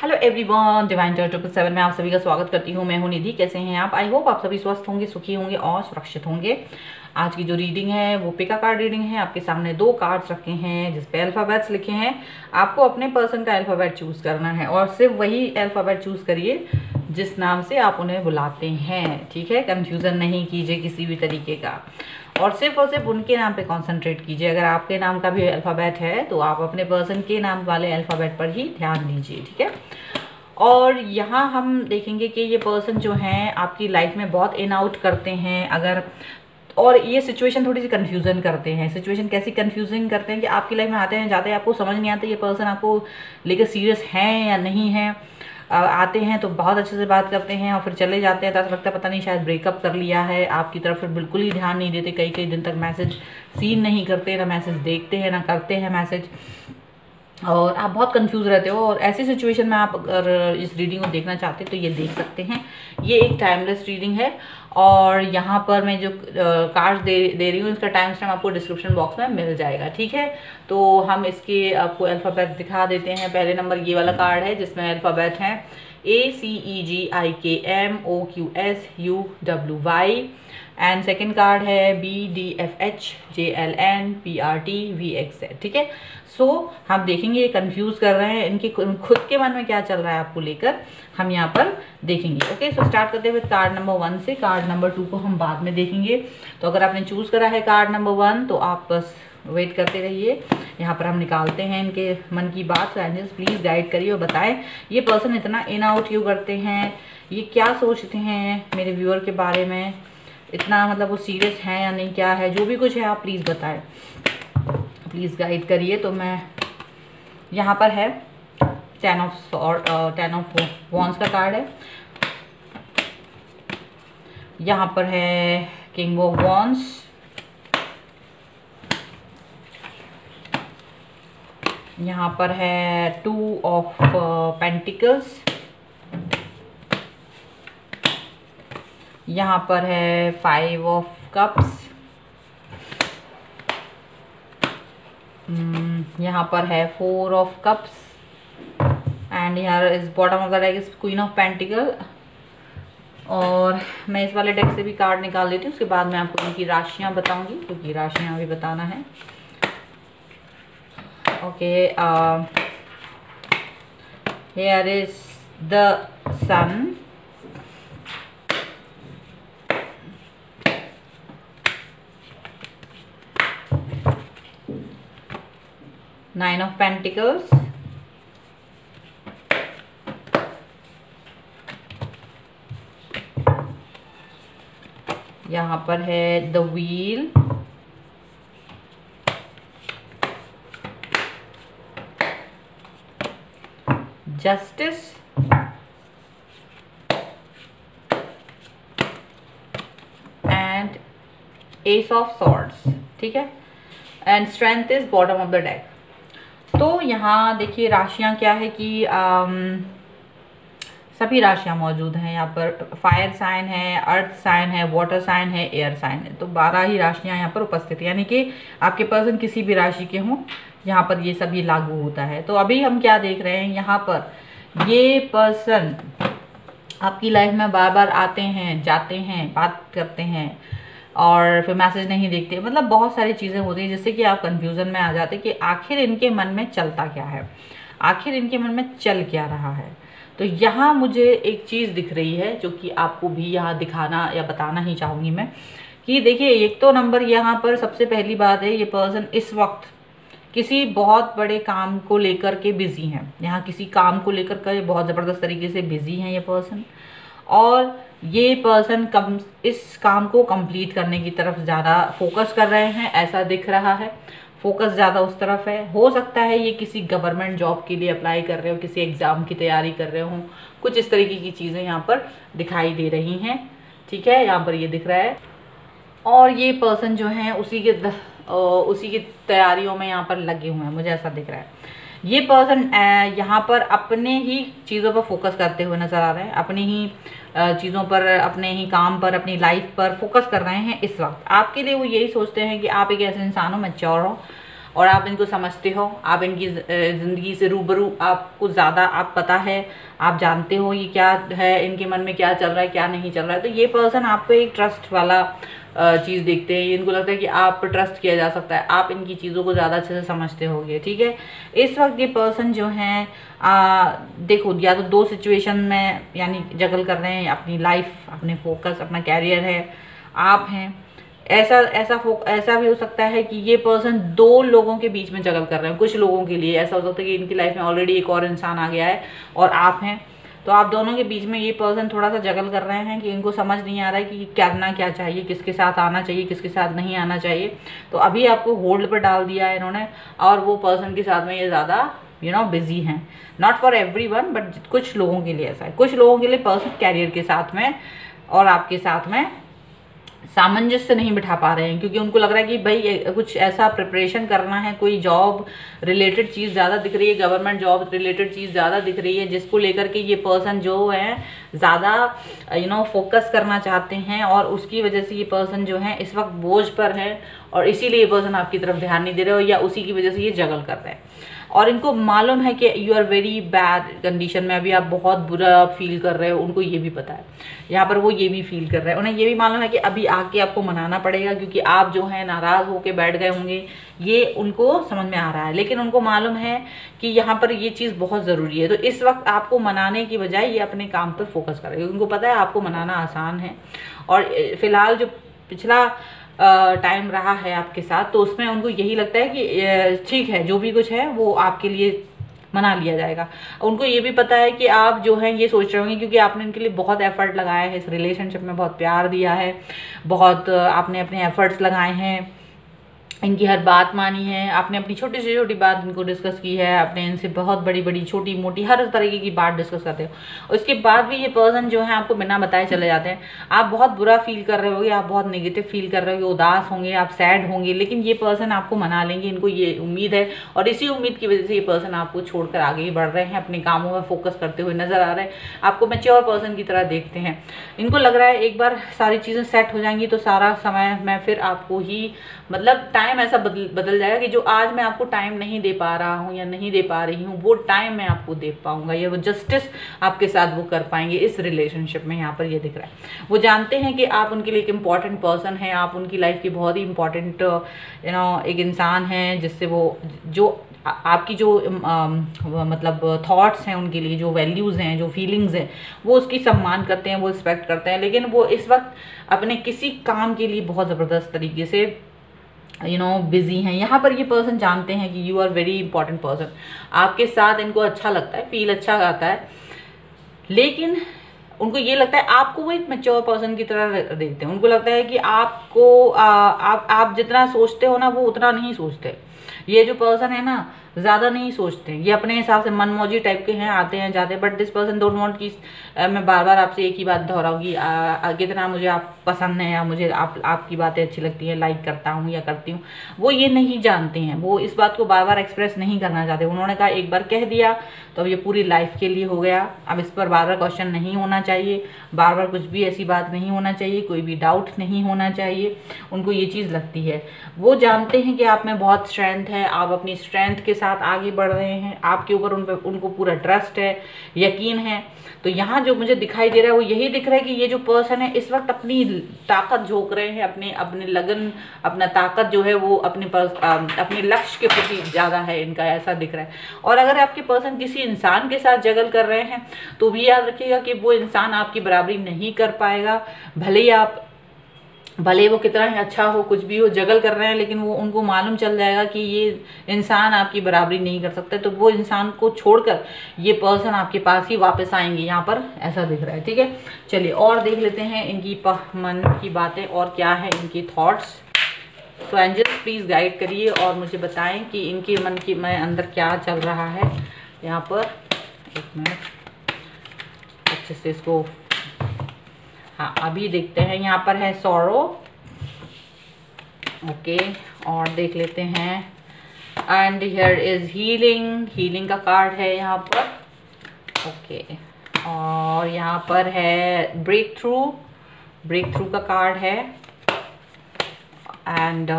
Hello everyone, divine Joy 777 में आप सभी का स्वागत करती हूँ। मैं हूँ निधि। कैसे हैं आप? आई होप आप सभी स्वस्थ होंगे, सुखी होंगे और सुरक्षित होंगे। आज की जो रीडिंग है वो पिका कार्ड रीडिंग है। आपके सामने 2 कार्ड्स रखे हैं जिस पे अल्फ़ाबेट्स लिखे हैं। आपको अपने पर्सन का अल्फ़ाबेट चूज़ करना है और सिर्फ वही अल्फ़ाबेट चूज़ करिए जिस नाम से आप उन्हें बुलाते हैं, ठीक है। कन्फ्यूज़न नहीं कीजिए किसी भी तरीके का, और सिर्फ उनके नाम पे कंसंट्रेट कीजिए। अगर आपके नाम का भी अल्फ़ाबेट है तो आप अपने पर्सन के नाम वाले अल्फ़ाबेट पर ही ध्यान दीजिए, ठीक है। और यहाँ हम देखेंगे कि ये पर्सन जो हैं आपकी लाइफ में बहुत इन आउट करते हैं अगर, और ये सिचुएशन थोड़ी सी कन्फ्यूज़न करते हैं। सिचुएशन कैसी कन्फ्यूजिंग करते हैं कि आपकी लाइफ में आते हैं जाते हैं, आपको समझ नहीं आता ये पर्सन आपको लेकर सीरियस हैं या नहीं है। आते हैं तो बहुत अच्छे से बात करते हैं और फिर चले जाते हैं तो ऐसा लगता है पता नहीं शायद ब्रेकअप कर लिया है आपकी तरफ। फिर बिल्कुल ही ध्यान नहीं देते, कई कई दिन तक मैसेज सीन नहीं करते, ना मैसेज देखते हैं ना करते हैं मैसेज, और आप बहुत कंफ्यूज रहते हो। और ऐसी सिचुएशन में आप अगर इस रीडिंग को देखना चाहते हैं तो ये देख सकते हैं। ये एक टाइमलेस रीडिंग है और यहाँ पर मैं जो कार्ड्स दे रही हूँ इसका टाइम स्टैम्प आपको डिस्क्रिप्शन बॉक्स में मिल जाएगा, ठीक है। तो हम इसके आपको अल्फ़ाबेट दिखा देते हैं। पहले नंबर ये वाला कार्ड है जिसमें अल्फ़ाबेट हैं ACEGIKMOQSUWY, एंड सेकेंड कार्ड है BDFHJLNPRTVXZ, ठीक है। सो हम देखेंगे ये कंफ्यूज कर रहे हैं, इनके खुद के मन में क्या चल रहा है आपको लेकर, हम यहाँ पर देखेंगे। ओके, सो स्टार्ट करते हैं कार्ड नंबर 1 से। कार्ड नंबर 2 को हम बाद में देखेंगे। तो अगर आपने चूज़ करा है कार्ड नंबर 1 तो आप बस वेट करते रहिए। यहाँ पर हम निकालते हैं इनके मन की बात। एंजल्स प्लीज़ गाइड करिए और बताएं ये पर्सन इतना इन आउट क्यों करते हैं, ये क्या सोचते हैं मेरे व्यूअर के बारे में, इतना मतलब वो सीरियस हैं या नहीं, क्या है, जो भी कुछ है आप प्लीज़ बताएं, प्लीज़ गाइड करिए। तो मैं यहाँ पर है 10 ऑफ वॉन्ड्स का कार्ड है, यहाँ पर है किंग ऑफ वॉन्ड्स, यहाँ पर है 2 ऑफ पेंटिकल्स, यहाँ पर है 5 ऑफ कप्स, यहाँ पर है 4 ऑफ कप्स, एंड यहाँ इस bottom of the deck is queen of pentacle. और मैं इस वाले डेक से भी कार्ड निकाल लेती हूँ, उसके बाद मैं आपको इनकी राशियाँ बताऊंगी क्योंकि राशियाँ भी बताना है। Okay, here is the sun, Nine of Pentacles, यहाँ पर है the wheel, justice, and ace of swords, ठीक है। And strength is bottom of the deck. तो यहाँ देखिए राशियाँ क्या है कि सभी राशियाँ मौजूद हैं यहाँ पर। फायर साइन है, अर्थ साइन है, वाटर साइन है, एयर साइन है। तो 12 ही राशियाँ यहाँ पर उपस्थित है, यानी कि आपके पर्सन किसी भी राशि के हों यहाँ पर ये सभी लागू होता है। तो अभी हम क्या देख रहे हैं यहाँ पर, ये पर्सन आपकी लाइफ में बार बार आते हैं जाते हैं, बात करते हैं और फिर मैसेज नहीं देखते। मतलब बहुत सारी चीज़ें होती हैं जिससे कि आप कंफ्यूजन में आ जाते हैं कि आखिर इनके मन में चलता क्या है, आखिर इनके मन में चल क्या रहा है। तो यहाँ मुझे एक चीज़ दिख रही है जो कि आपको भी यहाँ दिखाना या बताना ही चाहूँगी मैं, कि देखिए एक तो नंबर यहाँ पर सबसे पहली बात है, ये पर्सन इस वक्त किसी बहुत बड़े काम को लेकर के बिजी हैं। यहाँ किसी काम को लेकर के बहुत ज़बरदस्त तरीके से बिजी हैं ये पर्सन, और ये पर्सन इस काम को कंप्लीट करने की तरफ ज़्यादा फोकस कर रहे हैं, ऐसा दिख रहा है। फोकस ज़्यादा उस तरफ है। हो सकता है ये किसी गवर्नमेंट जॉब के लिए अप्लाई कर रहे हो, किसी एग्ज़ाम की तैयारी कर रहे हो, कुछ इस तरीके की चीज़ें यहाँ पर दिखाई दे रही हैं, ठीक है। यहाँ पर ये दिख रहा है। और ये पर्सन जो हैं उसी की तैयारियों में यहाँ पर लगे हुए हैं, मुझे ऐसा दिख रहा है। ये पर्सन यहाँ पर अपने ही चीज़ों पर फोकस करते हुए नज़र आ रहे हैं, अपनी ही चीज़ों पर, अपने ही काम पर, अपनी लाइफ पर फोकस कर रहे हैं इस वक्त। आपके लिए वो यही सोचते हैं कि आप एक ऐसे इंसान हो, मैच्योर हो, और आप इनको समझते हो, आप इनकी ज़िंदगी से रूबरू, आपको ज़्यादा आप पता है, आप जानते हो ये क्या है, इनके मन में क्या चल रहा है क्या नहीं चल रहा है। तो ये पर्सन आप पे एक ट्रस्ट वाला चीज़ देखते हैं, इनको लगता है कि आप पर ट्रस्ट किया जा सकता है, आप इनकी चीज़ों को ज़्यादा अच्छे से समझते होंगे, ठीक है। इस वक्त ये पर्सन जो हैं देखो, या तो दो सिचुएशन में यानी जगल कर रहे हैं, अपनी लाइफ, अपने फोकस, अपना कैरियर है, आप हैं। ऐसा भी हो सकता है कि ये पर्सन दो लोगों के बीच में जगल कर रहे हैं। कुछ लोगों के लिए ऐसा हो सकता है कि इनकी लाइफ में ऑलरेडी एक और इंसान आ गया है और आप हैं, तो आप दोनों के बीच में ये पर्सन थोड़ा सा जगल कर रहे हैं कि इनको समझ नहीं आ रहा है कि करना क्या चाहिए, किसके साथ आना चाहिए, किसके साथ नहीं आना चाहिए। तो अभी आपको होल्ड पर डाल दिया है इन्होंने, और वो पर्सन के साथ में ये ज़्यादा बिजी हैं। नॉट फॉर एवरीवन, बट कुछ लोगों के लिए ऐसा है। कुछ लोगों के लिए पर्सन कैरियर के साथ में और आपके साथ में सामंजस्य नहीं बिठा पा रहे हैं, क्योंकि उनको लग रहा है कि भाई कुछ ऐसा प्रिपरेशन करना है, कोई जॉब रिलेटेड चीज़ ज़्यादा दिख रही है, गवर्नमेंट जॉब रिलेटेड चीज़ ज़्यादा दिख रही है, जिसको लेकर के ये पर्सन जो है ज़्यादा फोकस करना चाहते हैं, और उसकी वजह से ये पर्सन जो है इस वक्त बोझ पर है, और इसीलिए ये पर्सन आपकी तरफ ध्यान नहीं दे रहे हो, या उसी की वजह से ये जगल कर रहे हैं। और इनको मालूम है कि you are very bad condition में, अभी आप बहुत बुरा फील कर रहे हो, उनको ये भी पता है। यहाँ पर वो ये भी फील कर रहे हैं, उन्हें ये भी मालूम है कि अभी आके आपको मनाना पड़ेगा, क्योंकि आप जो है नाराज़ होके बैठ गए होंगे, ये उनको समझ में आ रहा है। लेकिन उनको मालूम है कि यहाँ पर ये चीज़ बहुत ज़रूरी है, तो इस वक्त आपको मनाने की बजाय ये अपने काम पर फोकस करेंगे। उनको पता है आपको मनाना आसान है, और फिलहाल जो पिछला टाइम रहा है आपके साथ, तो उसमें उनको यही लगता है कि ठीक है, जो भी कुछ है वो आपके लिए मना लिया जाएगा। उनको ये भी पता है कि आप जो हैं ये सोच रहे होंगे, क्योंकि आपने इनके लिए बहुत एफर्ट लगाया है, इस रिलेशनशिप में बहुत प्यार दिया है, बहुत आपने अपने एफर्ट्स लगाए हैं, इनकी हर बात मानी है, आपने अपनी छोटी से छोटी बात इनको डिस्कस की है, आपने इनसे बहुत बड़ी बड़ी छोटी मोटी हर तरीके की बात डिस्कस करते हो। उसके बाद भी ये पर्सन जो है आपको बिना बताए चले जाते हैं। आप बहुत बुरा फील कर रहे होगे, आप बहुत नेगेटिव फील कर रहे होगे, उदास होंगे, आप सैड होंगे, लेकिन ये पर्सन आपको मना लेंगे, इनको ये उम्मीद है, और इसी उम्मीद की वजह से ये पर्सन आपको छोड़कर आगे बढ़ रहे हैं, अपने कामों में फोकस करते हुए नजर आ रहे हैं, आपको मैच्योर पर्सन की तरह देखते हैं। इनको लग रहा है एक बार सारी चीज़ें सेट हो जाएंगी तो सारा समय मैं फिर आपको ही टाइम ऐसा बदल जाएगा कि जो आज मैं आपको टाइम नहीं दे पा रहा हूँ या नहीं दे पा रही हूँ, वो टाइम मैं आपको दे पाऊंगा, या वो जस्टिस आपके साथ वो कर पाएंगे इस रिलेशनशिप में। यहाँ पर ये दिख रहा है, वो जानते हैं कि आप उनके लिए एक इम्पॉर्टेंट पर्सन है, आप उनकी लाइफ की बहुत ही इम्पॉर्टेंट एक इंसान है, जिससे वो जो आपकी जो थॉट्स हैं, उनके लिए जो वैल्यूज़ हैं, जो फीलिंग्स हैं, वो उसकी सम्मान करते हैं, वो रिस्पेक्ट करते हैं। लेकिन वो इस वक्त अपने किसी काम के लिए बहुत ज़बरदस्त तरीके से बिजी हैं। यहाँ पर ये पर्सन जानते हैं कि you are very important person, आपके साथ इनको अच्छा लगता है, फील अच्छा आता है, लेकिन उनको ये लगता है आपको वो एक मैच्योर पर्सन की तरह देखते हैं। उनको लगता है कि आपको आप जितना सोचते हो ना, वो उतना नहीं सोचते। ये जो पर्सन है ना, ज़्यादा नहीं सोचते, ये अपने हिसाब से मनमौजी टाइप के हैं, आते हैं जाते हैं, but this person don't want कि मैं बार बार आपसे एक ही बात दोहराऊंगी कितना मुझे आप पसंद है, या मुझे आपकी बातें अच्छी लगती हैं, लाइक करता हूँ या करती हूँ, वो ये नहीं जानते हैं, वो इस बात को बार बार एक्सप्रेस नहीं करना चाहते। उन्होंने कहा एक बार कह दिया तो अब ये पूरी लाइफ के लिए हो गया, अब इस पर बार बार क्वेश्चन नहीं होना चाहिए, बार बार कुछ भी ऐसी बात नहीं होना चाहिए, कोई भी डाउट नहीं होना चाहिए, उनको ये चीज़ लगती है। वो जानते हैं कि आप में बहुत स्ट्रेंथ है, आप अपनी स्ट्रेंथ के साथ आगे बढ़ रहे हैं, आपके ऊपर उनको पूरा ट्रस्ट है, यकीन है। तो यहाँ जो मुझे दिखाई दे रहा है वो यही दिख रहा है कि ये जो पर्सन है इस वक्त अपनी ताकत झोंक रहे हैं, अपने लगन, अपना ताकत जो है वो अपने लक्ष्य के प्रति ज़्यादा है इनका, ऐसा दिख रहा है। और अगर आपके पर्सन किसी इंसान के साथ जगल कर रहे हैं तो भी याद रखिएगा कि वो इंसान आपकी बराबरी नहीं कर पाएगा, भले वो कितना ही अच्छा हो, कुछ भी हो, जगल कर रहे हैं, लेकिन वो उनको मालूम चल जाएगा कि ये इंसान आपकी बराबरी नहीं कर सकता, तो वो इंसान को छोड़कर ये पर्सन आपके पास ही वापस आएंगे, यहाँ पर ऐसा दिख रहा है। ठीक है, चलिए और देख लेते हैं इनकी मन की बातें और क्या है इनकी थॉट्स। तो एंजल्स प्लीज़ गाइड करिए और मुझे बताएं कि इनके मन की अंदर क्या चल रहा है। यहाँ पर एक मिनट अच्छे से इसको, हाँ अभी देखते हैं। यहाँ पर है सॉरो, ओके, और देख लेते हैं एंड हियर इज हीलिंग का कार्ड है यहाँ पर, ओके, और यहाँ पर है ब्रेक थ्रू का कार्ड है, एंड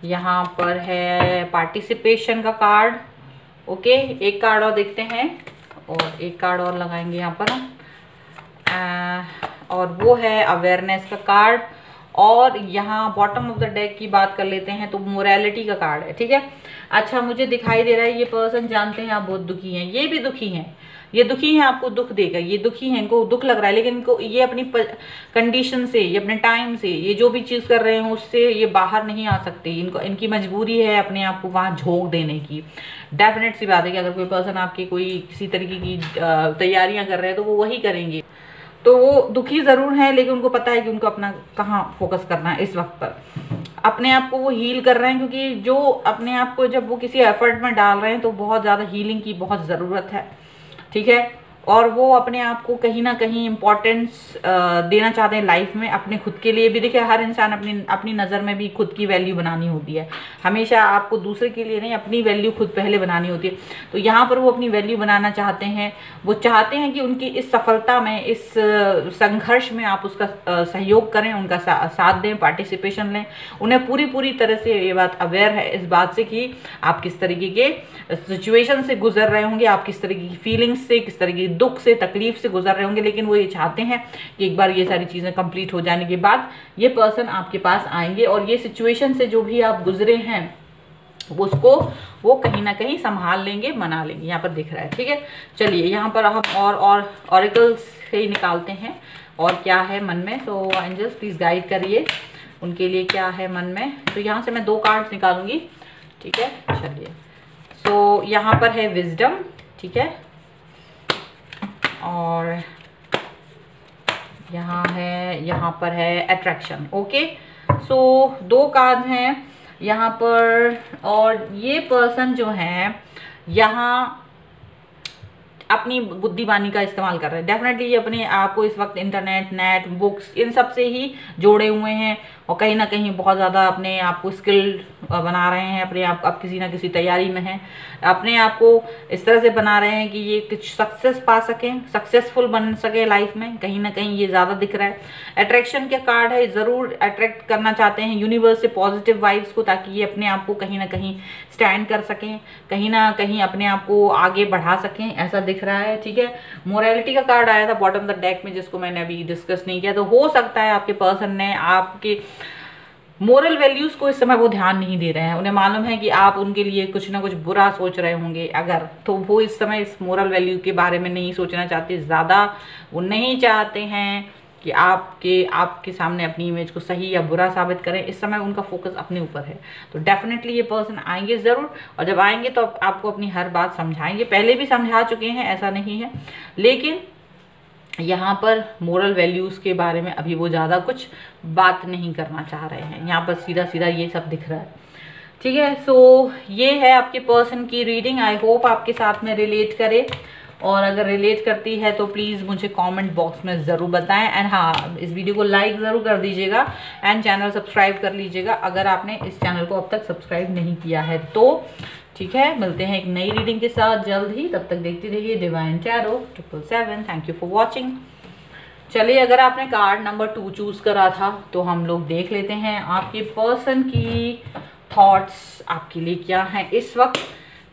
यहाँ पर है पार्टिसिपेशन का कार्ड। ओके, एक कार्ड और देखते हैं और एक कार्ड और लगाएंगे यहाँ पर और वो है अवेयरनेस का कार्ड। और यहाँ बॉटम ऑफ द डेक की बात कर लेते हैं तो मोरालिटी का कार्ड है। ठीक है, अच्छा मुझे दिखाई दे रहा है ये पर्सन जानते हैं आप बहुत दुखी हैं, ये भी दुखी हैं, ये दुखी हैं, आपको दुख देगा, ये दुखी हैं, इनको दुख लग रहा है, लेकिन इनको ये अपनी कंडीशन से, ये अपने टाइम से, ये जो भी चीज़ कर रहे हैं उससे ये बाहर नहीं आ सकते। इनको इनकी मजबूरी है अपने आप को वहाँ झोंक देने की। डेफिनेट सी बात है कि अगर कोई पर्सन आपके कोई किसी तरीके की तैयारियां कर रहे हैं तो वो वही करेंगे। तो वो दुखी ज़रूर हैं, लेकिन उनको पता है कि उनको अपना कहाँ फोकस करना है इस वक्त पर। अपने आप को वो हील कर रहे हैं, क्योंकि जो अपने आप को जब वो किसी एफर्ट में डाल रहे हैं तो बहुत ज़्यादा हीलिंग की बहुत ज़रूरत है। ठीक है, और वो अपने आप को कहीं ना कहीं इम्पोर्टेंस देना चाहते हैं लाइफ में, अपने खुद के लिए भी। देखिए हर इंसान अपनी नज़र में भी खुद की वैल्यू बनानी होती है, हमेशा आपको दूसरे के लिए नहीं, अपनी वैल्यू खुद पहले बनानी होती है। तो यहाँ पर वो अपनी वैल्यू बनाना चाहते हैं, वो चाहते हैं कि उनकी इस सफलता में, इस संघर्ष में आप उसका सहयोग करें, उनका साथ दें, पार्टिसिपेशन लें। उन्हें पूरी तरह से ये बात अवेयर है इस बात से कि आप किस तरीके के सिचुएशन से गुजर रहे होंगे, आप किस तरीके की फीलिंग्स से, किस तरीके दुख से, तकलीफ से गुजर रहे होंगे, लेकिन वो ये चाहते हैं कि एक बार ये सारी चीज़ें कंप्लीट हो जाने के बाद ये पर्सन आपके पास आएंगे और ये सिचुएशन से जो भी आप गुजरे हैं उसको वो कहीं ना कहीं संभाल लेंगे, मना लेंगे, यहाँ पर दिख रहा है। ठीक है, चलिए यहाँ पर हम और ऑरिकल्स से ही निकालते हैं और क्या है मन में। सो एंजल्स प्लीज़ गाइड करिए उनके लिए क्या है मन में। तो यहाँ से मैं 2 कार्ड्स निकालूंगी। ठीक है, चलिए। सो यहाँ पर है विजडम। ठीक है, और यहाँ पर है अट्रैक्शन। ओके, सो 2 कार्ड हैं यहाँ पर, और ये पर्सन जो है यहाँ अपनी बुद्धिमानी का इस्तेमाल कर रहे हैं। डेफिनेटली ये अपने आप को इस वक्त इंटरनेट, नेट, बुक्स इन सब से ही जोड़े हुए हैं और कहीं ना कहीं बहुत ज़्यादा अपने आप को स्किल्ड बना रहे हैं, अपने आप किसी ना किसी तैयारी में हैं, अपने आप को इस तरह से बना रहे हैं कि ये कुछ सक्सेस पा सकें, सक्सेसफुल बन सके लाइफ में। कहीं ना कहीं ये ज़्यादा दिख रहा है। अट्रैक्शन के कार्ड है, ज़रूर अट्रैक्ट करना चाहते हैं यूनिवर्स से पॉजिटिव वाइब्स को, ताकि ये अपने आप को कहीं ना कहीं स्टैंड कर सकें, कहीं ना कहीं अपने आप को आगे बढ़ा सकें, ऐसा दिख रहा है। ठीक है, मोरालिटी का कार्ड आया था बॉटम द डेक में, जिसको मैंने अभी डिस्कस नहीं किया। तो हो सकता है आपके पर्सन ने आपके मोरल वैल्यूज को इस समय वो ध्यान नहीं दे रहे हैं। उन्हें मालूम है कि आप उनके लिए कुछ ना कुछ बुरा सोच रहे होंगे अगर, तो वो इस समय इस मोरल वैल्यू के बारे में नहीं सोचना चाहते ज़्यादा। वो नहीं चाहते हैं कि आपके सामने अपनी इमेज को सही या बुरा साबित करें। इस समय उनका फोकस अपने ऊपर है। तो डेफिनेटली ये पर्सन आएंगे ज़रूर, और जब आएंगे तो आपको अपनी हर बात समझाएंगे। पहले भी समझा चुके हैं, ऐसा नहीं है, लेकिन यहाँ पर मोरल वैल्यूज़ के बारे में अभी वो ज़्यादा कुछ बात नहीं करना चाह रहे हैं। यहाँ पर सीधा सीधा ये सब दिख रहा है। ठीक है, सो ये है आपके पर्सन की रीडिंग। आई होप आपके साथ में रिलेट करे, और अगर रिलेट करती है तो प्लीज़ मुझे कमेंट बॉक्स में ज़रूर बताएं। एंड हाँ, इस वीडियो को लाइक ज़रूर कर दीजिएगा एंड चैनल सब्सक्राइब कर लीजिएगा अगर आपने इस चैनल को अब तक सब्सक्राइब नहीं किया है तो। ठीक है, मिलते हैं एक नई रीडिंग के साथ जल्द ही। तब तक देखते रहिए divine tarot 777। Thank you for watching. चलिए, अगर आपने कार्ड नंबर 2 चूज़ करा था तो हम लोग देख लेते हैं आपके पर्सन की थॉट्स आपके लिए क्या हैं इस वक्त।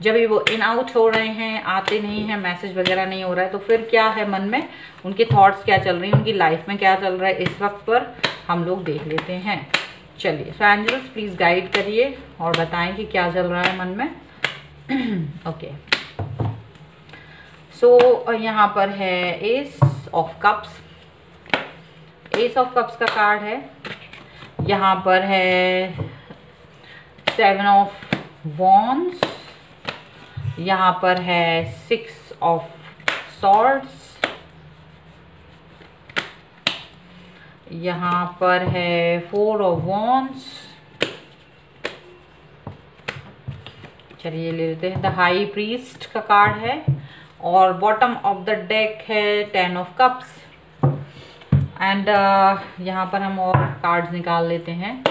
जब भी वो इन आउट हो रहे हैं, आते नहीं हैं, मैसेज वगैरह नहीं हो रहा है, तो फिर क्या है मन में, उनके थॉट्स क्या चल रही हैं, उनकी लाइफ में क्या चल रहा है इस वक्त पर हम लोग देख लेते हैं। चलिए, सो एंजल्स प्लीज़ गाइड करिए और बताएं कि क्या चल रहा है मन में। ओके, सो यहाँ पर है S of cups. S of cups का कार्ड है। यहाँ पर है 7 ऑफ वॉन्ड्स। यहाँ पर है 6 ऑफ सॉर्ड्स। यहाँ पर है 4 ऑफ वॉन्ड्स। चलिए ले लेते हैं। द हाई प्रीस्ट का कार्ड है, और बॉटम ऑफ द डेक है 10 ऑफ कप्स। एंड यहाँ पर हम और कार्ड्स निकाल लेते हैं।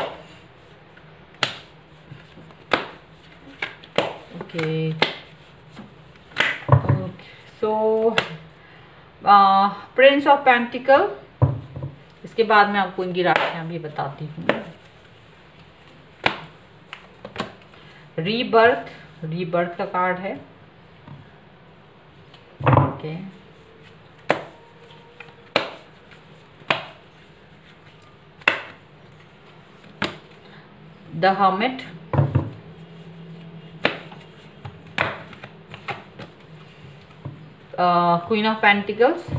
Okay, so Prince of pentacle. इसके बाद मैं आपको इनकी राशियाँ भी बताती हूँ। रीबर्थ, रीबर्थ का कार्ड है। Okay, the hermit, queen of pentacles,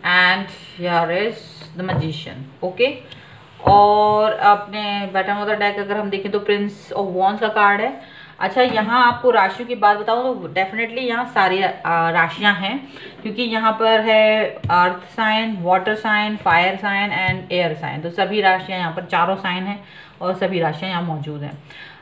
and here is the magician. Okay, और अपने बॉटम ऑफ द डेक अगर हम देखें तो प्रिंस ऑफ वॉन्ड्स का कार्ड है। अच्छा, यहाँ आपको राशियों की बात बताऊँ तो डेफिनेटली यहाँ सारी राशियाँ हैं, क्योंकि यहाँ पर है earth sign, water sign, fire sign and air sign. तो सभी राशियाँ यहाँ पर, चारों साइन हैं और सभी राशियाँ यहाँ मौजूद हैं।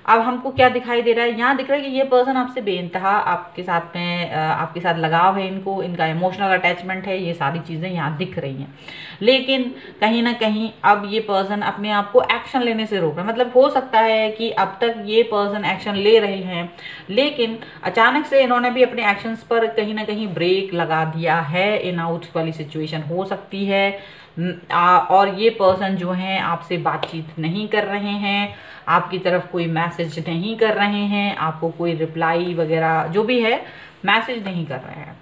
अब हमको क्या दिखाई दे रहा है, यहाँ दिख रहा है कि ये पर्सन आपसे बेइंतहा आपके साथ में आपके साथ लगाव है, इनको इनका इमोशनल अटैचमेंट है, ये सारी चीज़ें यहाँ दिख रही हैं। लेकिन कहीं ना कहीं अब ये पर्सन अपने आप को एक्शन लेने से रोक रहा है। मतलब हो सकता है कि अब तक ये पर्सन एक्शन ले रहे हैं, लेकिन अचानक से इन्होंने भी अपने एक्शंस पर कहीं ना कहीं ब्रेक लगा दिया है। इन आउट वाली सिचुएशन हो सकती है। और ये पर्सन जो हैं आपसे बातचीत नहीं कर रहे हैं, आपकी तरफ कोई मैसेज नहीं कर रहे हैं, आपको कोई रिप्लाई वगैरह जो भी है मैसेज नहीं कर रहे हैं,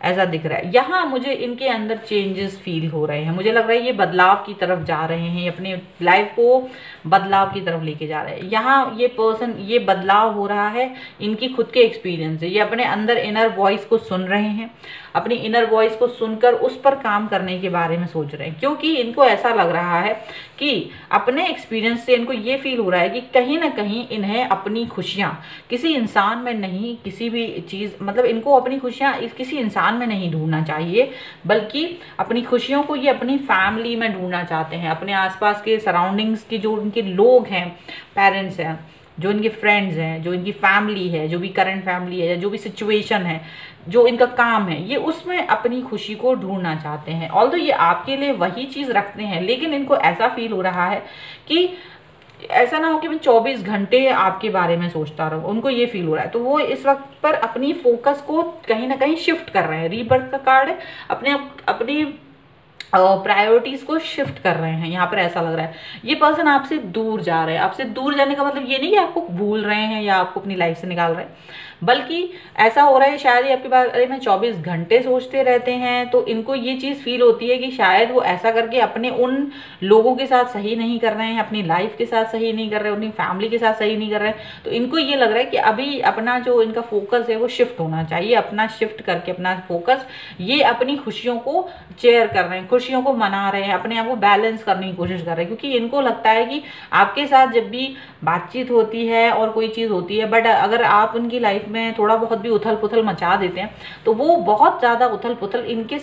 ऐसा दिख रहा है। यहाँ मुझे इनके अंदर चेंजेस फील हो रहे हैं। मुझे लग रहा है ये बदलाव की तरफ जा रहे हैं, अपने लाइफ को बदलाव की तरफ लेके जा रहे हैं। यहाँ ये पर्सन, ये बदलाव हो रहा है इनकी खुद के एक्सपीरियंस से। ये अपने अंदर इनर वॉइस को सुन रहे हैं, अपनी इनर वॉइस को सुनकर उस पर काम करने के बारे में सोच रहे हैं, क्योंकि इनको ऐसा लग रहा है कि अपने एक्सपीरियंस से इनको ये फील हो रहा है कि कहीं ना कहीं इन्हें अपनी खुशियाँ किसी इंसान में नहीं, किसी भी चीज़, मतलब इनको अपनी खुशियाँ किसी इंसान में नहीं ढूंढना चाहिए, बल्कि अपनी खुशियों को ये अपनी फैमिली में ढूंढना चाहते हैं। अपने आसपास के सराउंडिंग्स के जो उनके लोग हैं, पेरेंट्स हैं, जो इनके फ्रेंड्स हैं, जो इनकी फैमिली है, जो भी करंट फैमिली है, जो भी सिचुएशन है, जो इनका काम है, ये उसमें अपनी खुशी को ढूंढना चाहते हैं। ऑल्दो ये आपके लिए वही चीज़ रखते हैं, लेकिन इनको ऐसा फील हो रहा है कि ऐसा ना हो कि मैं 24 घंटे आपके बारे में सोचता रहूँ, उनको ये फील हो रहा है। तो वो इस वक्त पर अपनी फोकस को कहीं ना कहीं शिफ्ट कर रहे हैं। रीबर्थ का कार्ड है, अपनी प्रायोरिटीज को शिफ्ट कर रहे हैं। यहाँ पर ऐसा लग रहा है ये पर्सन आपसे दूर जा रहे हैं। आपसे दूर जाने का मतलब ये नहीं कि आपको भूल रहे हैं या आपको अपनी लाइफ से निकाल रहे हैं, बल्कि ऐसा हो रहा है शायद ये आपके पास, अरे मैं 24 घंटे सोचते रहते हैं, तो इनको ये चीज़ फील होती है कि शायद वो ऐसा करके अपने उन लोगों के साथ सही नहीं कर रहे हैं, अपनी लाइफ के साथ सही नहीं कर रहे हैं, अपनी फैमिली के साथ सही नहीं कर रहे हैं। तो इनको ये लग रहा है कि अभी अपना जो इनका फोकस है वो शिफ्ट होना चाहिए। अपना शिफ्ट करके अपना फोकस ये अपनी खुशियों को चेयर कर रहे हैं, खुशियों को मना रहे हैं, अपने आप को बैलेंस करने की कोशिश कर रहे हैं, क्योंकि इनको लगता है कि आपके साथ जब भी बातचीत होती है और कोई चीज़ होती है, बट अगर आप उनकी लाइफ में थोड़ा बहुत भी उथल पुथल मचा देते हैं, तो वो बहुत ज़्यादा उथल पुथल इनके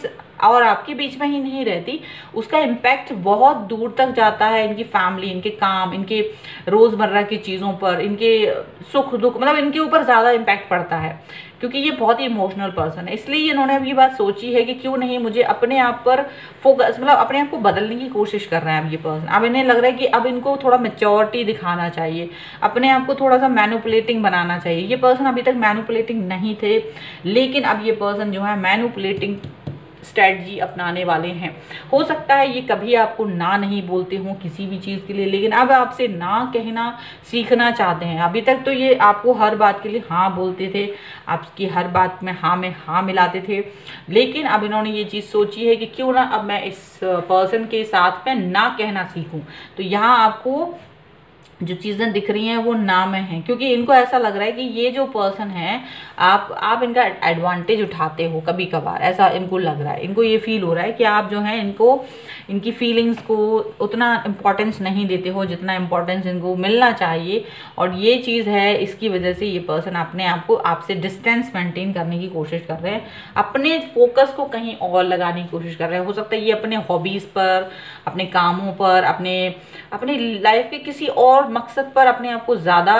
और आपके बीच में ही नहीं रहती, उसका इम्पैक्ट बहुत दूर तक जाता है इनकी फैमिली, इनके काम, इनके रोज़मर्रा की चीज़ों पर, इनके सुख दुख, मतलब इनके ऊपर ज़्यादा इम्पैक्ट पड़ता है, क्योंकि ये बहुत ही इमोशनल पर्सन है। इसलिए इन्होंने अब ये बात सोची है कि क्यों नहीं मुझे अपने आप पर फोकस, मतलब अपने आप को बदलने की कोशिश कर रहे हैं अब ये पर्सन। अब इन्हें लग रहा है कि अब इनको थोड़ा मैच्योरिटी दिखाना चाहिए, अपने आप को थोड़ा सा मैनिपुलेटिंग बनाना चाहिए। ये पर्सन अभी तक मैनिपुलेटिंग नहीं थे, लेकिन अब ये पर्सन जो है मैनिपुलेटिंग स्ट्रेटजी अपनाने वाले हैं। हो सकता है ये कभी आपको ना नहीं बोलते हों किसी भी चीज़ के लिए, लेकिन अब आपसे ना कहना सीखना चाहते हैं। अभी तक तो ये आपको हर बात के लिए हाँ बोलते थे, आपकी हर बात में हाँ मिलाते थे, लेकिन अब इन्होंने ये चीज़ सोची है कि क्यों ना अब मैं इस पर्सन के साथ में ना कहना सीखूं। तो यहाँ आपको जो चीज़ें दिख रही हैं वो ना में हैं, क्योंकि इनको ऐसा लग रहा है कि ये जो पर्सन है आप इनका एडवांटेज उठाते हो कभी कभार, ऐसा इनको लग रहा है। इनको ये फील हो रहा है कि आप जो है इनकी फीलिंग्स को उतना इम्पोर्टेंस नहीं देते हो जितना इम्पोर्टेंस इनको मिलना चाहिए, और ये चीज़ है इसकी वजह से ये पर्सन अपने आप को आपसे डिस्टेंस मेंटेन करने की कोशिश कर रहे हैं, अपने फोकस को कहीं और लगाने की कोशिश कर रहे हैं। हो सकता है ये अपने हॉबीज़ पर, अपने कामों पर, अपने लाइफ के किसी और मकसद पर अपने आप को ज़्यादा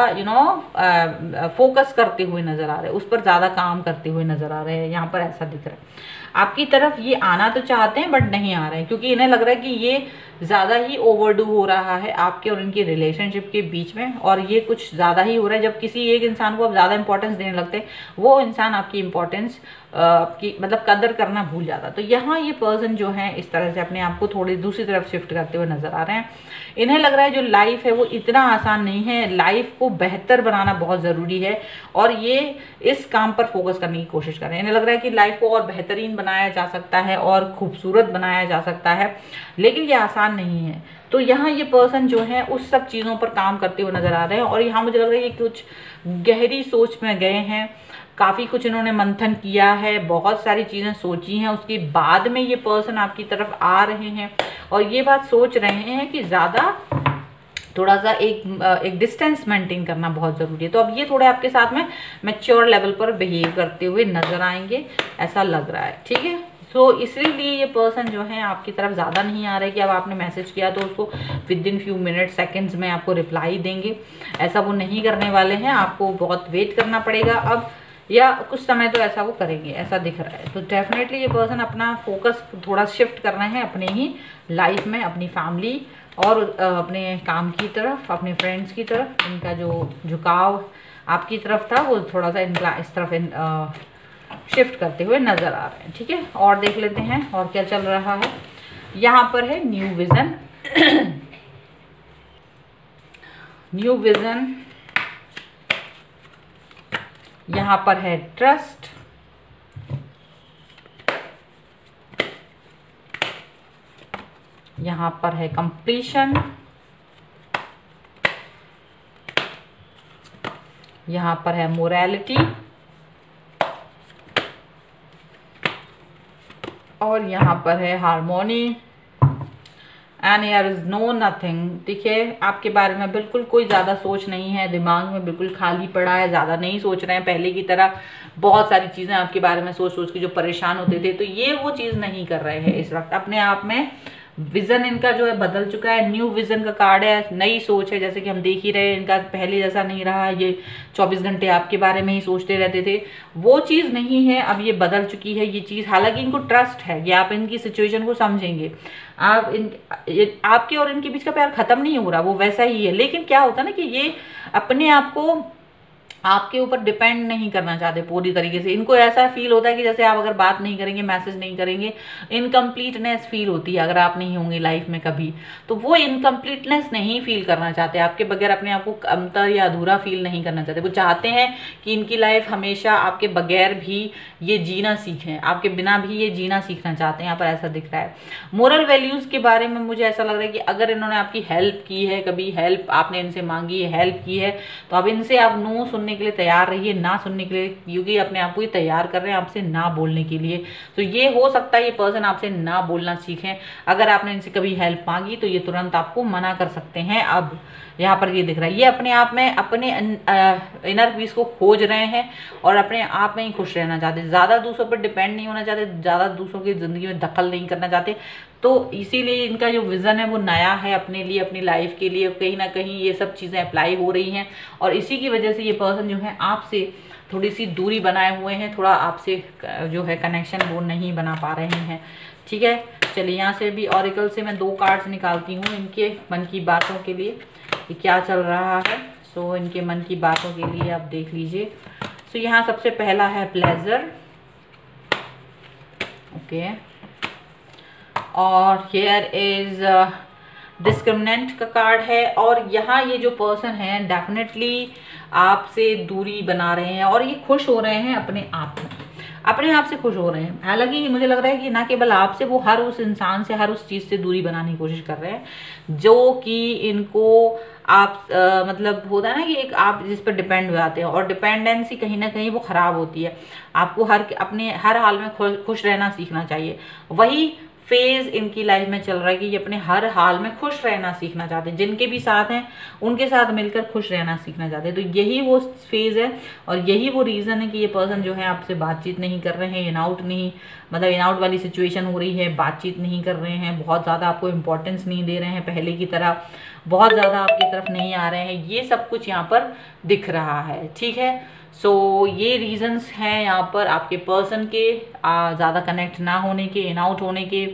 फोकस करते हुए नज़र आ रहे हैं, उस पर ज़्यादा काम करते हुए नज़र आ रहे हैं। यहाँ पर ऐसा दिख रहा है आपकी तरफ ये आना तो चाहते हैं बट नहीं आ रहे हैं, क्योंकि इन्हें लग रहा है कि ये ज़्यादा ही ओवरडू हो रहा है आपके और इनकी रिलेशनशिप के बीच में, और ये कुछ ज़्यादा ही हो रहा है। जब किसी एक इंसान को आप ज़्यादा इंपॉर्टेंस देने लगते हैं, वो इंसान आपकी इंपॉर्टेंस आपकी मतलब कदर करना भूल जाता। तो यहाँ ये पर्सन जो है इस तरह से अपने आप को थोड़ी दूसरी तरफ शिफ्ट करते हुए नजर आ रहे हैं। इन्हें लग रहा है जो लाइफ है वो इतना आसान नहीं है, लाइफ को बेहतर बनाना बहुत ज़रूरी है और ये इस काम पर फोकस करने की कोशिश कर रहे हैं। इन्हें लग रहा है कि लाइफ को और बेहतरीन बनाया जा सकता है और खूबसूरत बनाया जा सकता है, लेकिन ये आसान नहीं है। तो यहाँ ये पर्सन जो है उस सब चीज़ों पर काम करते हुए नजर आ रहे हैं और यहाँ मुझे लग रहा है कि कुछ गहरी सोच में गए हैं, काफ़ी कुछ इन्होंने मंथन किया है, बहुत सारी चीज़ें सोची हैं, उसके बाद में ये पर्सन आपकी तरफ आ रहे हैं और ये बात सोच रहे हैं कि ज़्यादा थोड़ा सा एक डिस्टेंस मेंटेन करना बहुत ज़रूरी है। तो अब ये थोड़े आपके साथ में मैच्योर लेवल पर बिहेव करते हुए नजर आएंगे, ऐसा लग रहा है। ठीक है, तो इसीलिए ये पर्सन जो है आपकी तरफ ज़्यादा नहीं आ रहा है कि अब आपने मैसेज किया तो उसको with in few minute seconds में आपको रिप्लाई देंगे, ऐसा वो नहीं करने वाले हैं। आपको बहुत वेट करना पड़ेगा अब, या कुछ समय तो ऐसा वो करेंगे, ऐसा दिख रहा है। तो डेफिनेटली ये पर्सन अपना फोकस थोड़ा शिफ्ट कर रहे हैं अपने ही लाइफ में, अपनी फैमिली और अपने काम की तरफ, अपने फ्रेंड्स की तरफ। इनका जो झुकाव आपकी तरफ था वो थोड़ा सा इनका इस तरफ शिफ्ट करते हुए नज़र आ रहे हैं। ठीक है, और देख लेते हैं और क्या चल रहा है। यहाँ पर है न्यू विज़न। न्यू विज़न, यहाँ पर है ट्रस्ट, यहाँ पर है कंप्लीशन, यहाँ पर है मोरालिटी और यहाँ पर है harmony and here is no nothing. देखिए आपके बारे में बिल्कुल कोई ज़्यादा सोच नहीं है, दिमाग में बिल्कुल खाली पड़ा है, ज़्यादा नहीं सोच रहे हैं पहले की तरह। बहुत सारी चीज़ें आपके बारे में सोच सोच के जो परेशान होते थे, तो ये वो चीज़ नहीं कर रहे हैं इस वक्त। अपने आप में विजन इनका जो है बदल चुका है, न्यू विजन का कार्ड है, नई सोच है। जैसे कि हम देख ही रहे हैं, इनका पहले जैसा नहीं रहा, ये 24 घंटे आपके बारे में ही सोचते रहते थे, वो चीज़ नहीं है, अब ये बदल चुकी है ये चीज़। हालांकि इनको ट्रस्ट है कि आप इनकी सिचुएशन को समझेंगे, आपके और इनके बीच का प्यार खत्म नहीं हो रहा, वो वैसा ही है। लेकिन क्या होता है ना कि ये अपने आप को आपके ऊपर डिपेंड नहीं करना चाहते पूरी तरीके से। इनको ऐसा फील होता है कि जैसे आप अगर बात नहीं करेंगे, मैसेज नहीं करेंगे, इनकम्प्लीटनेस फील होती है अगर आप नहीं होंगे लाइफ में कभी, तो वो इनकम्प्लीटनेस नहीं फील करना चाहते। आपके बगैर अपने आप को कमतर या अधूरा फील नहीं करना चाहते। वो चाहते हैं कि इनकी लाइफ हमेशा आपके बगैर भी ये जीना सीखें, आपके बिना भी ये जीना सीखना चाहते हैं। यहाँ पर ऐसा दिख रहा है। मोरल वैल्यूज़ के बारे में मुझे ऐसा लग रहा है कि अगर इन्होंने आपकी हेल्प की है, कभी हेल्प आपने इनसे मांगी है, हेल्प की है, तो अब इनसे आप नो सुनने के लिए तैयार रहिए, ना सुनने के लिए, क्योंकि अपने आप को ही तैयार कर रहे हैं आपसे ना बोलने के लिए। तो ये हो सकता है ये पर्सन आपसे ना बोलना सीखें। अगर आपने इनसे कभी हेल्प मांगी तो ये तुरंत आपको मना कर सकते हैं। अब यहाँ पर ये दिख रहा है ये अपने आप में अपने इनर पीस को खोज रहे हैं और अपने आप में ही खुश रहना चाहते, ज़्यादा दूसरों पर डिपेंड नहीं होना चाहते, ज़्यादा दूसरों की ज़िंदगी में दखल नहीं करना चाहते। तो इसीलिए इनका जो विज़न है वो नया है अपने लिए, अपनी लाइफ के लिए। कहीं ना कहीं ये सब चीज़ें अप्लाई हो रही हैं और इसी की वजह से ये पर्सन जो है आपसे थोड़ी सी दूरी बनाए हुए हैं, थोड़ा आपसे जो है कनेक्शन वो नहीं बना पा रहे हैं। ठीक है, चलिए यहाँ से भी ऑरिकल से मैं 2 कार्ड्स निकालती हूँ इनके मन की बातों के लिए कि क्या चल रहा है। सो इनके मन की बातों के लिए आप देख लीजिए। सो यहाँ सबसे पहला है प्लेजर, ओके, और हियर इज डिस्क्रिमिनेंट का कार्ड है। और यहाँ ये जो पर्सन है डेफिनेटली आपसे दूरी बना रहे हैं और ये खुश हो रहे हैं अपने आप में, अपने आप से खुश हो रहे हैं। हालांकि मुझे लग रहा है कि ना केवल आपसे, वो हर उस इंसान से, हर उस चीज़ से दूरी बनाने की कोशिश कर रहे हैं जो कि इनको आप मतलब होता है ना कि एक आप जिस पर डिपेंड हो जाते हैं, और डिपेंडेंसी कहीं ना कहीं वो ख़राब होती है। आपको अपने हर हाल में खुश रहना सीखना चाहिए। वही फेज इनकी लाइफ में चल रहा है कि ये अपने हर हाल में खुश रहना सीखना चाहते हैं, जिनके भी साथ हैं उनके साथ मिलकर खुश रहना सीखना चाहते हैं। तो यही वो फेज है और यही वो रीज़न है कि ये पर्सन जो है आपसे बातचीत नहीं कर रहे हैं, इन आउट नहीं, मतलब इन आउट वाली सिचुएशन हो रही है, बातचीत नहीं कर रहे हैं, बहुत ज़्यादा आपको इम्पोर्टेंस नहीं दे रहे हैं पहले की तरह, बहुत ज़्यादा आपकी तरफ नहीं आ रहे हैं। ये सब कुछ यहाँ पर दिख रहा है। ठीक है, सो ये रीजंस हैं यहाँ पर आपके पर्सन के ज़्यादा कनेक्ट ना होने के, इन आउट होने के,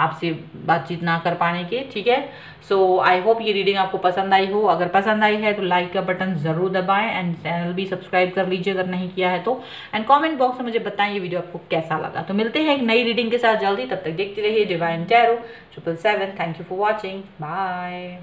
आपसे बातचीत ना कर पाने के, ठीक है। सो आई होप ये रीडिंग आपको पसंद आई हो। अगर पसंद आई है तो लाइक का बटन ज़रूर दबाएं एंड चैनल भी सब्सक्राइब कर लीजिए अगर नहीं किया है तो। एंड कमेंट बॉक्स में मुझे बताएं ये वीडियो आपको कैसा लगा। तो मिलते हैं एक नई रीडिंग के साथ जल्दी, तब तक देखते रहिए divine tarot 777। Thank you for watching, bye.